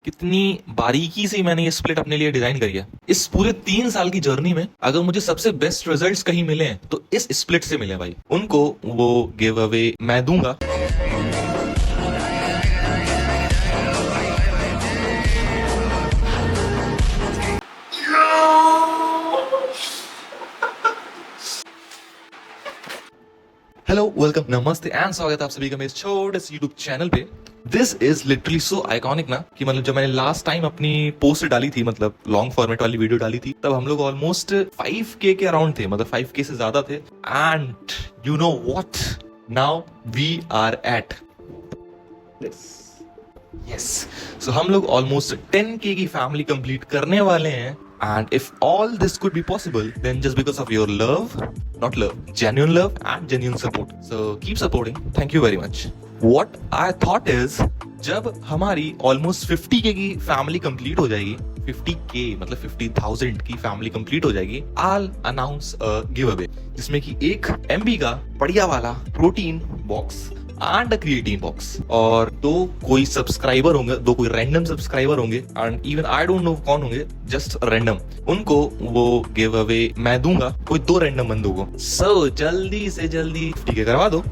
कितनी बारीकी से मैंने ये स्प्लिट अपने लिए डिजाइन करी है। इस पूरे 3 साल की जर्नी में अगर मुझे सबसे बेस्ट रिजल्ट्स कहीं मिले हैं तो इस स्प्लिट से मिले हैं भाई। उनको वो गिव अवे मैं दूंगा। हेलो, वेलकम, नमस्ते एंड स्वागत है आप सभी का मेरे छोटे से यूट्यूब चैनल पे। This is literally so iconic ना कि मतलब जब मैंने लास्ट टाइम अपनी पोस्ट डाली थी, मतलब लॉन्ग फॉर्मेट वाली वीडियो डाली थी, तब हम लोग ऑलमोस्ट 5K के अराउंड थे, मतलब 5K से ज्यादा थे। And you know what, now we are at yes, so हम लोग ऑलमोस्ट 10K की फैमिली कंप्लीट करने वाले हैं। And if all this could be possible, then just because of your love, not love, genuine love and genuine support. So keep supporting. Thank you very much. What I thought is, जब हमारी almost 50K की family complete हो जाएगी, 50K मतलब 50,000 की family complete हो जाएगी, I'll announce a giveaway जिसमें कि 1 MB का बढ़िया वाला protein box and creatine box, और 2 कोई सब्सक्राइबर होंगे, 2 कोई रैंडम सब्सक्राइबर होंगे, and even I don't know कौन होंगे, जस्ट रैंडम, उनको वो गिव अवे मैं दूंगा, कोई 2 रैंडम बंदों को। सो जल्दी से जल्दी ठीक है करवा दो।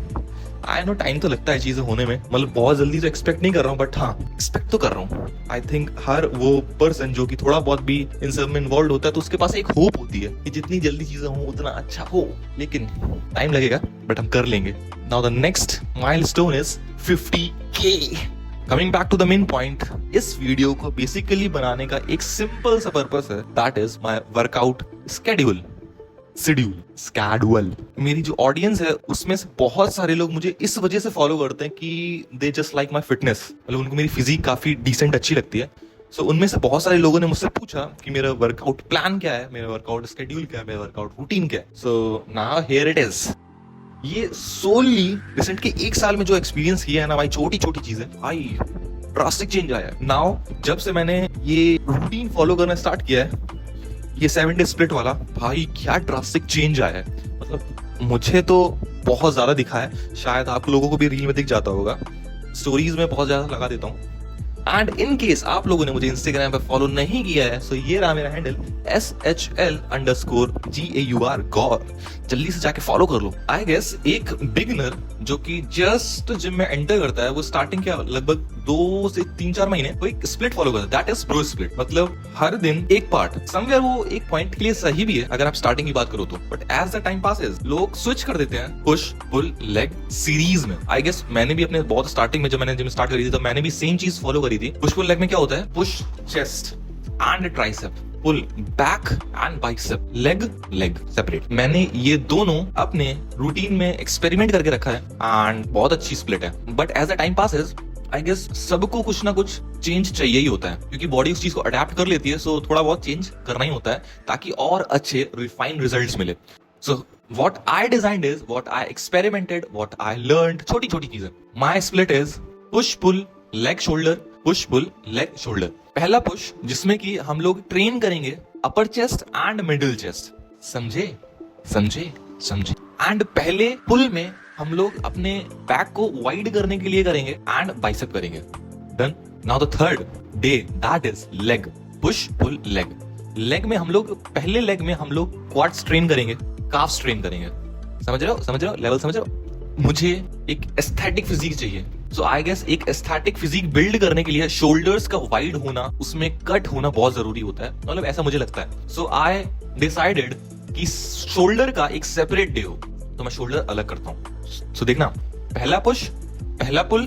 आई नो टाइम तो लगता है चीजें होने में, मतलब बहुत जल्दी तो एक्सपेक्ट नहीं कर रहा हूँ, बट हाँ एक्सपेक्ट तो कर रहा हूँ। आई थिंक हर वो पर्सन जो कि थोड़ा बहुत भी इन सब में इन्वॉल्व होता है तो उसके पास एक होप होती है कि जितनी जल्दी चीजें हो उतना अच्छा हो, लेकिन टाइम लगेगा, बट हम कर लेंगे। Now the next milestone is 50K। Coming back to the main point, इस वीडियो को बेसिकली बनाने का एक सिंपल सा पर्पस है, that is my workout schedule. मेरी जो ऑडियंस है उसमें से बहुत सारे लोग मुझे इस वजह से फॉलो करते हैं कि they just like my fitness, मतलब उनको मेरी फिजिक काफी डिसेंट अच्छी लगती है। सो उनमें से बहुत सारे लोगों ने मुझसे पूछा कि मेरा वर्कआउट प्लान क्या है, मेरा वर्कआउट स्केड्यूल क्या है, मेरा वर्कआउट रूटीन क्या है। So now here it is. ये सोली रिसेंट के 1 साल में जो एक्सपीरियंस किया है ना भाई, छोटी छोटी चीजें भाई, ड्रास्टिक चेंज आया है। नाउ जब से मैंने ये रूटीन फॉलो करना स्टार्ट किया है, ये 7 डे स्प्लिट वाला, भाई क्या ड्रास्टिक चेंज आया है। मतलब मुझे तो बहुत ज्यादा दिखा है, शायद आप लोगों को भी रील में दिख जाता होगा, स्टोरीज में बहुत ज्यादा लगा देता हूँ। एंड इन केस आप लोगों ने मुझे इंस्टाग्राम पे फॉलो नहीं किया है, सो ये रहा मेरा हैंडल SHL_GAUR गौर, जल्दी से जाके फॉलो कर लो। आई गेस एक बिगिनर जो कि जस्ट जिम में एंटर करता है, वो स्टार्टिंग क्या लगभग 2 से 3-4 महीने वो एक स्प्लिट फॉलो करता है, दैट इज प्रो स्प्लिट। मतलब हर दिन एक पार्ट, समवेयर वो एक पॉइंट के लिए सही भी है अगर आप स्टार्टिंग की बात करो तो, but as the time passes लोग स्विच कर देते हैं पुश पुल लेग सीरीज में। आई गेस मैंने भी अपने बहुत स्टार्टिंग में जब मैंने जिम स्टार्ट करी थी तो मैंने भी सेम चीज फॉलो करी थी। पुश पुल लेग में क्या होता है, push chest and tricep, pull back and bicep, leg separate. मैंने ये दोनों अपने रूटीन में एक्सपेरिमेंट करके रखा है एंड बहुत अच्छी स्प्लिट है। But as a time passes I guess सबको कुछ ना कुछ चेंज चाहिए ही होता है, क्योंकि बॉडी उस चीज को अडेप्ट कर लेती है। सो थोड़ा बहुत चेंज करना ही होता है ताकि और अच्छे रिफाइंड रिजल्ट्स मिले। सो what I designed is what I experimented, what I learned, छोटी छोटी चीजें। My split is push pull leg shoulder, push pull leg shoulder। पहला पुश जिसमें कि हम लोग ट्रेन करेंगे अपर चेस्ट एंड मिडिल चेस्ट, समझे। एंड पहले पुल में हम लोग अपने बैक को वाइड करने के लिए करेंगे एंड बाइसेप करेंगे। Done. Now the third day that is leg, push pull leg में हम लोग पहले लेग में हम लोग क्वाड्स ट्रेन करेंगे, काफ्स ट्रेन करेंगे। समझ रहे हो लेवल समझ रहे हो। मुझे एक एस्थेटिक फिजिक चाहिए, सो आई गेस एक एस्थेटिक फिजिक बिल्ड करने के लिए शोल्डर्स का वाइड होना, उसमें कट होना बहुत जरूरी होता है, मतलब ऐसा मुझे लगता है। सो आई डिसाइडेड कि शोल्डर का एक सेपरेट डे हो, तो मैं शोल्डर अलग करता हूँ। सो देखना, पहला पुश, पहला पुल,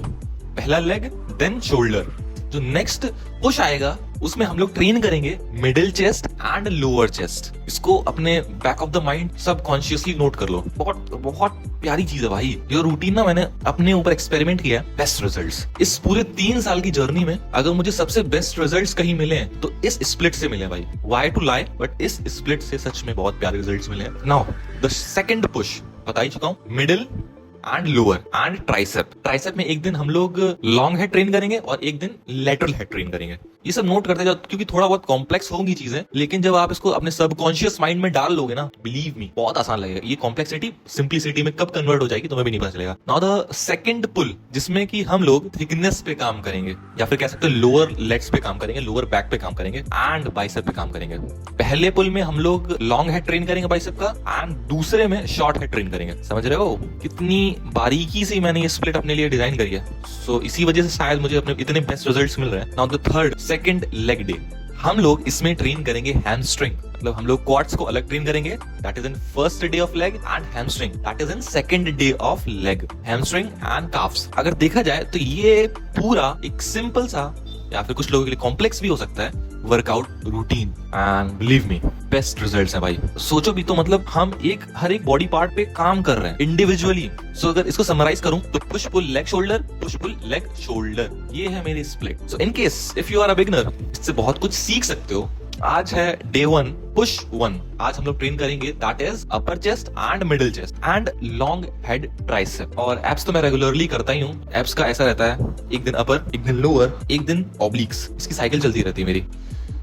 पहला लेग, देन शोल्डर। जो नेक्स्ट पुश आएगा उसमें हम लोग ट्रेन करेंगे middle chest and lower chest. इसको अपने back of the mind subconsciously note कर लो, बहुत प्यारी चीज है भाई। ये रूटीन ना मैंने अपने ऊपर एक्सपेरिमेंट किया, बेस्ट रिजल्ट्स। इस पूरे 3 साल की जर्नी में अगर मुझे सबसे बेस्ट रिजल्ट्स कहीं मिले हैं तो इस स्प्लिट से मिले भाई। व्हाई टू लाई, बट इस स्प्लिट से सच में बहुत प्यारे रिजल्ट्स मिले हैं। नाउ द सेकंड पुश बता ही चुका हूँ, middle and lower and tricep में एक दिन हम लोग लॉन्ग हेड ट्रेन करेंगे और एक दिन लेटरल हेड ट्रेन करेंगे। ये सब नोट करते जाओ, क्योंकि थोड़ा बहुत कॉम्प्लेक्स होगी चीजें, लेकिन जब आप इसको अपने सबकॉन्शियस माइंड में डाल लोगे ना, बिलीव मी बहुत आसान लगेगा। ये कॉम्प्लेक्सिटी सिंप्लिसिटी में कब कन्वर्ट हो जाएगी तुम्हें भी नहीं पता चलेगा। नाउ द सेकंड पुल, जिसमें कि हम लोग थिकनेस पे काम करेंगे, या फिर कह सकते हैं लोअर लेग्स पे काम करेंगे, लोअर बैक पे काम करेंगे एंड बाइसेप पे काम करेंगे। पहले पुल में हम लोग लॉन्ग हेड ट्रेन करेंगे बाइसेप का, एंड दूसरे में शॉर्ट हेड ट्रेन करेंगे। समझ रहे हो कितनी बारीकी से मैंने ये स्प्लिट अपने लिए डिजाइन करी है। सो इसी वजह से शायद मुझे अपने इतने बेस्ट रिजल्ट्स मिल रहे हैं। Now the third second leg day, हम लोग इसमें ट्रेन करेंगे हैमस्ट्रिंग, मतलब हम लोग क्वाड्स को अलग ट्रेन करेंगे, that is in first day of leg, and hamstring that is in second day of leg, hamstring and carbs. अगर देखा जाए तो ये पूरा एक सिंपल सा, या फिर कुछ लोगों के लिए कॉम्प्लेक्स भी हो सकता है, workout routine, and believe me best results हैं भाई। सोचो भी तो, मतलब हम हर एक बॉडी पार्ट पे काम कर रहे हैं इंडिविजुअली। सो अगर इसको समराइज करूं तो push pull leg shoulder, push pull leg shoulder, ये है मेरी split. So in case if you are a beginner, इससे बहुत कुछ सीख सकते हो। आज है डे 1 पुश 1। आज हम लोग ट्रेन करेंगे that is upper chest and middle chest and long head tricep. और एब्स तो मैं रेगुलरली करता ही हूँ। एब्स का ऐसा रहता है, एक दिन अपर, एक दिन लोअर, एक दिन ऑब्लिक्स, इसकी साइकिल चलती रहती है मेरी।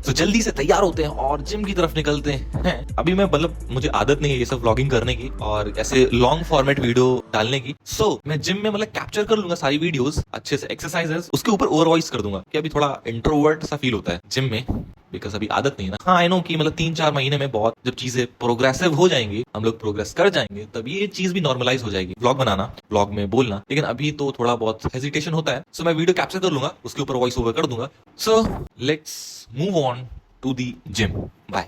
तो जल्दी से तैयार होते हैं और जिम की तरफ निकलते हैं। अभी मैं मतलब मुझे आदत नहीं है ये सब व्लॉगिंग करने की और ऐसे लॉन्ग फॉर्मेट वीडियो डालने की। सो मैं जिम में मतलब कैप्चर कर लूंगा सारी वीडियोस अच्छे से, एक्सरसाइजेस, उसके ऊपर ओवर वॉइस कर दूंगा कि अभी थोड़ा इंट्रोवर्ट सा फील होता है जिम में, बिकॉज अभी आदत नहीं है ना। हाँ आई नो कि मतलब 3-4 महीने में बहुत जब चीजें प्रोग्रेसिव हो जाएंगी, हम लोग प्रोग्रेस कर जाएंगे, तब ये चीज भी नॉर्मलाइज हो जाएगी, व्लॉग बनाना, व्लॉग में बोलना। लेकिन अभी तो थोड़ा बहुत हेजिटेशन होता है। सो मैं वीडियो कैप्चर कर लूंगा, उसके ऊपर वॉइस ओवर कर दूंगा। So let's move on to the gym. Bye.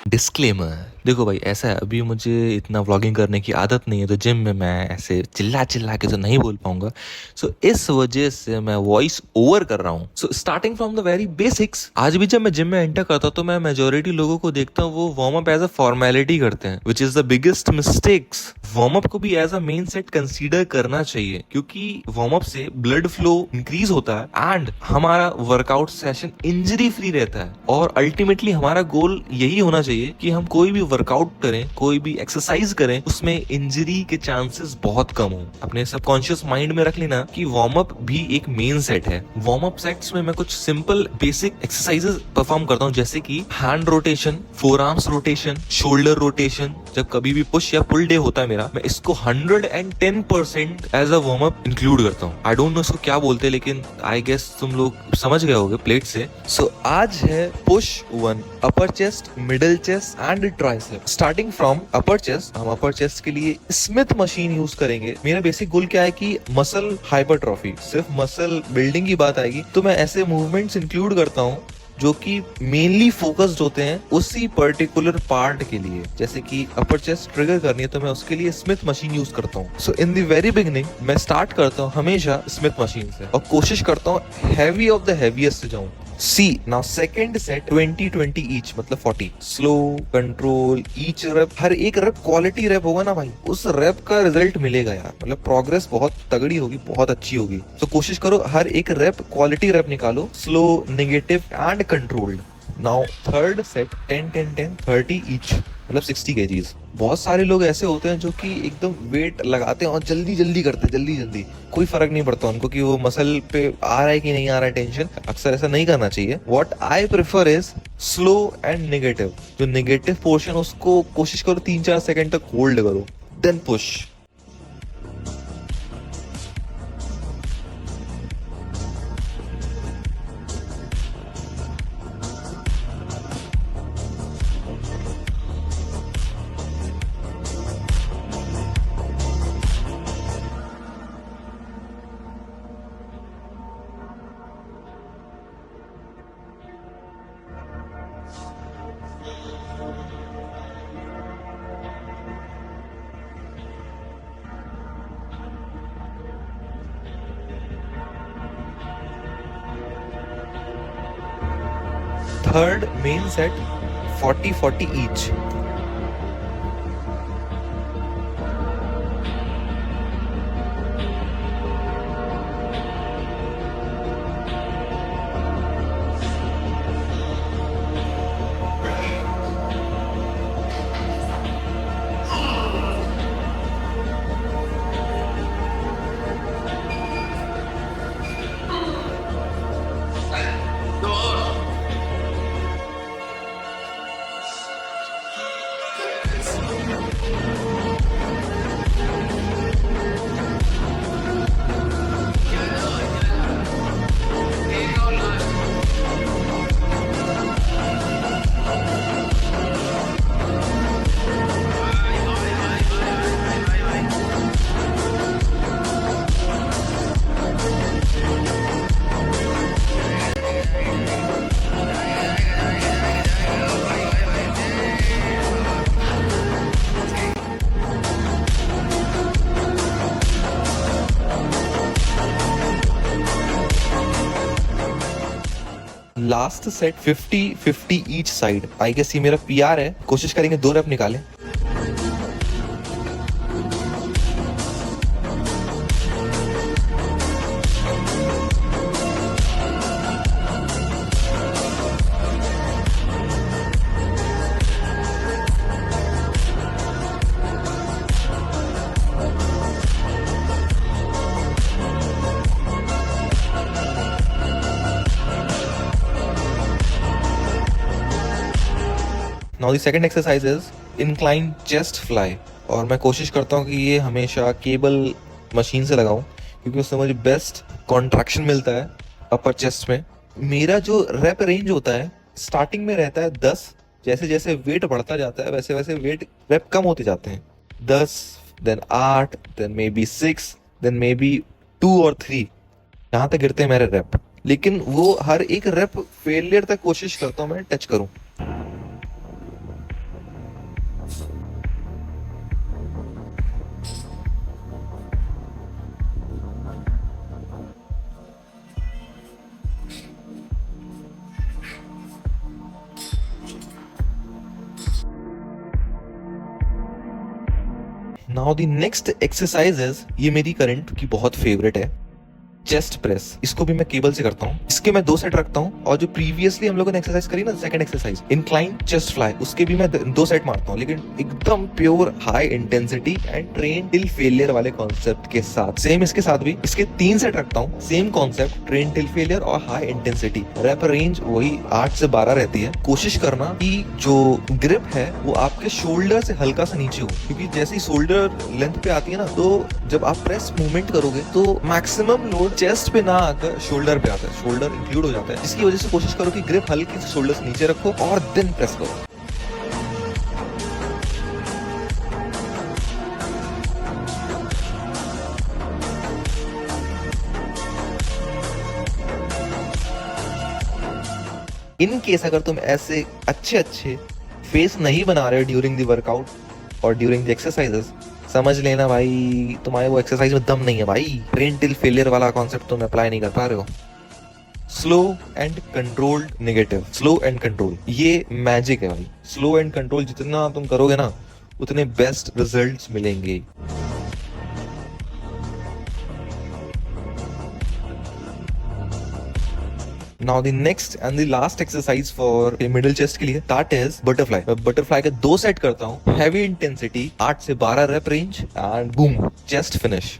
Disclaimer, देखो भाई ऐसा है, अभी मुझे इतना व्लॉगिंग करने की आदत नहीं है, तो जिम में मैं ऐसे चिल्ला चिल्ला के तो नहीं बोल पाऊंगा। सो इस वजह से मैं वॉइस ओवर कर रहा हूँ। So starting from the very basics. आज भी जब मैं जिम में एंटर करता हूँ तो मैं मेजोरिटी लोगों को देखता हूँ वो warm up as a formality करते हैं, which is the biggest mistakes. Warm up को भी as a main set consider करना चाहिए, क्योंकि वार्म अप से ब्लड फ्लो इंक्रीज होता है एंड हमारा वर्कआउट सेशन इंजरी फ्री रहता है। और अल्टीमेटली हमारा गोल यही होना चाहिए कि हम कोई भी वर्कआउट करें, कोई भी एक्सरसाइज करें, उसमें इंजरी के चांसेस बहुत कम हो। अपने सबकॉन्शियस माइंड में रख लेना कि वार्म अप भी एक मेन सेट है। वार्म अप सेट्स में मैं कुछ सिंपल बेसिक एक्सरसाइजेस परफॉर्म करता हूँ, जैसे कि hand rotation, four arms rotation, shoulder rotation. जब कभी भी पुश या पुल डे होता है मेरा, मैं इसको 110% as a warm up include करता हूँ। आई डोंट नो इसको क्या बोलते हैं, लेकिन आई गेस तुम लोग समझ गए होगे प्लेट से। सो आज है push 1, upper chest, middle chest and tricep. Starting from upper chest, हम अपर चेस्ट के लिए स्मिथ मशीन यूज करेंगे। मेरा बेसिक गोल क्या है कि मसल हाइपरट्रॉफी, सिर्फ मसल बिल्डिंग की बात आएगी तो मैं ऐसे मूवमेंट्स इंक्लूड करता हूँ जो कि मेनली फोकस्ड होते हैं उसी पर्टिकुलर पार्ट के लिए। जैसे कि अपर चेस्ट ट्रिगर करनी है तो मैं उसके लिए स्मिथ मशीन यूज करता हूँ। सो इन द वेरी बिगिनिंग मैं स्टार्ट करता हूँ हमेशा स्मिथ मशीन से और कोशिश करता हूँ हैवी ऑफ द हैवीएस्ट से जाऊँ। सी नाउ सेकंड सेट 20-20 ईच, मतलब 40। स्लो कंट्रोल ईच रैप, हर एक रैप क्वालिटी रैप होगा ना भाई, उस रैप का रिजल्ट मिलेगा यार, मतलब प्रोग्रेस बहुत तगड़ी होगी, बहुत अच्छी होगी। तो कोशिश करो हर एक रैप क्वालिटी रैप निकालो, slow, negative and controlled. Now third set 10-10-10 30 each, मतलब 60 kgs। बहुत सारे लोग ऐसे होते हैं जो कि एकदम वेट लगाते हैं और जल्दी जल्दी करते हैं, जल्दी जल्दी, कोई फर्क नहीं पड़ता उनको कि वो मसल पे आ रहा है कि नहीं आ रहा है टेंशन। अक्सर ऐसा नहीं करना चाहिए। What I prefer is slow and negative. जो नेगेटिव पोर्शन उसको कोशिश करो 3-4 सेकंड तक होल्ड करो, then push. Third main set 40-40 each. Last set 50-50 each side. I guess ये मेरा पीआर है। कोशिश करेंगे 2 रेप निकालें। Now the second exercise is incline chest fly. और मैं कोशिश करता हूँ कि ये हमेशा केबल मशीन से लगाऊं, क्योंकि उससे मुझे बेस्ट कॉन्ट्रैक्शन मिलता है अपर चेस्ट में। मेरा जो रेप रेंज होता है स्टार्टिंग में रहता है 10। जैसे जैसे वेट बढ़ता जाता है वैसे वैसे वेट रेप कम होते जाते हैं। 10, then 8, then may be 6, then may be 2 और 3, यहाँ तक गिरते हैं मेरे रेप। लेकिन वो हर एक रेप फेलियर तक कोशिश करता हूँ मैं टच करूं। Now the next exercise is, ये मेरी करंट की बहुत फेवरेट है, चेस्ट प्रेस। इसको भी मैं केबल से करता हूँ। इसके मैं 2 सेट रखता हूँ, और जो प्रीवियसली हम लोगों ने एक्सरसाइज करी ना, second exercise incline chest fly, उसके भी मैं 2 सेट मारता हूँ, लेकिन एकदम pure high intensity and train till failure वाले कॉन्सेप्ट के साथ। सेम इसके साथ भी इसके 3 सेट रखता हूँ, same concept, train till failure और हाई इंटेंसिटी। रैप रेंज वही 8 से 12 रहती है। कोशिश करना कि जो ग्रिप है वो आपके शोल्डर से हल्का सा नीचे हो, क्योंकि जैसे ही शोल्डर लेंथ पे आती है ना, तो जब आप प्रेस मूवमेंट करोगे तो मैक्सिमम लोड चेस्ट पे ना आकर शोल्डर पे आता है, शोल्डर इंक्लूड हो जाता है। इसकी वजह से कोशिश करो कि ग्रिप हल्के से शोल्डर से नीचे रखो और देन प्रेस करो। इन केस अगर तुम ऐसे अच्छे फेस नहीं बना रहे हो ड्यूरिंग द वर्कआउट और ड्यूरिंग द एक्सरसाइजेस, समझ लेना भाई तुम्हारे वो एक्सरसाइज में दम नहीं है भाई। ट्रेन टिल फेलियर वाला कॉन्सेप्ट तुम अप्लाई नहीं कर पा रहे हो। Slow and controlled negative, slow and control, ये मैजिक है भाई। स्लो एंड कंट्रोल जितना तुम करोगे ना, उतने बेस्ट रिजल्ट्स मिलेंगे। Now the next and the last exercise for middle chest के लिए, that is butterfly। मैं butterfly के 2 सेट करता हूँ, heavy intensity 8 से 12 rep range and boom, chest finish।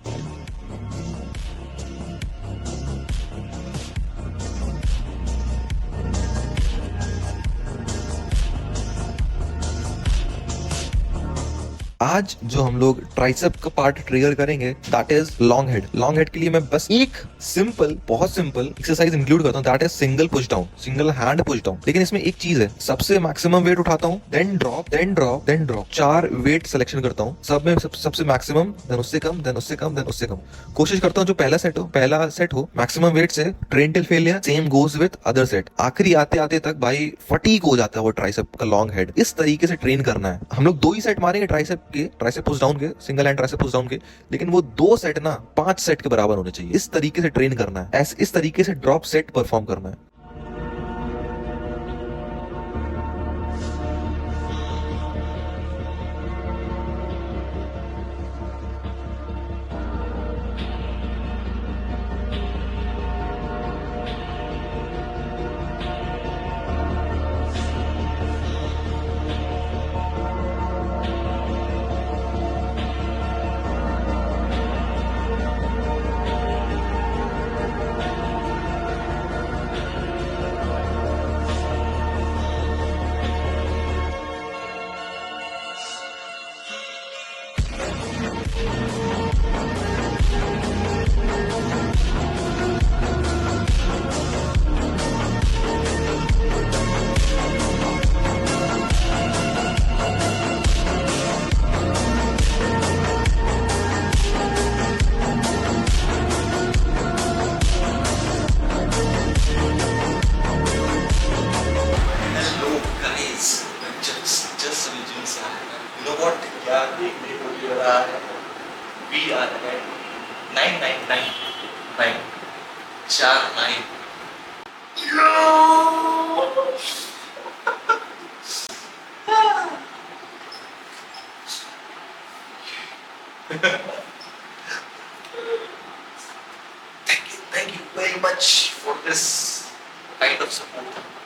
आज जो हम लोग ट्राइसेप का पार्ट ट्रिगर करेंगे, that is long head. Long head के लिए मैं बस एक सिंपल, बहुत सिंपल एक्सरसाइज इंक्लूड करता हूँ, that is single push down, single hand push down. लेकिन इसमें एक चीज है, सबसे मैक्सिमम वेट उठाता हूँ, then drop, then drop, then drop. 4 weight selection करता हूँ, सब में सबसे मैक्सिमम, देन उससे कम, देन उससे कम, देन उससे कम। कोशिश करता हूँ जो पहला सेट हो मैक्सिमम वेट से, train till failure, same goes with other set. आखिरी आते आते तक भाई फटीक हो जाता है वो ट्राइसेप का लॉन्ग हेड। इस तरीके से ट्रेन करना है। हम लोग 2 ही सेट मारेंगे ट्राइसेप पुश डाउन के, single hand tricep push down के, लेकिन वो 2 सेट ना 5 सेट के बराबर होने चाहिए। इस तरीके से ट्रेन करना है, इस तरीके से ड्रॉप सेट परफॉर्म करना है। We are at 999 9 4 9 Thank you very much for this kind of support.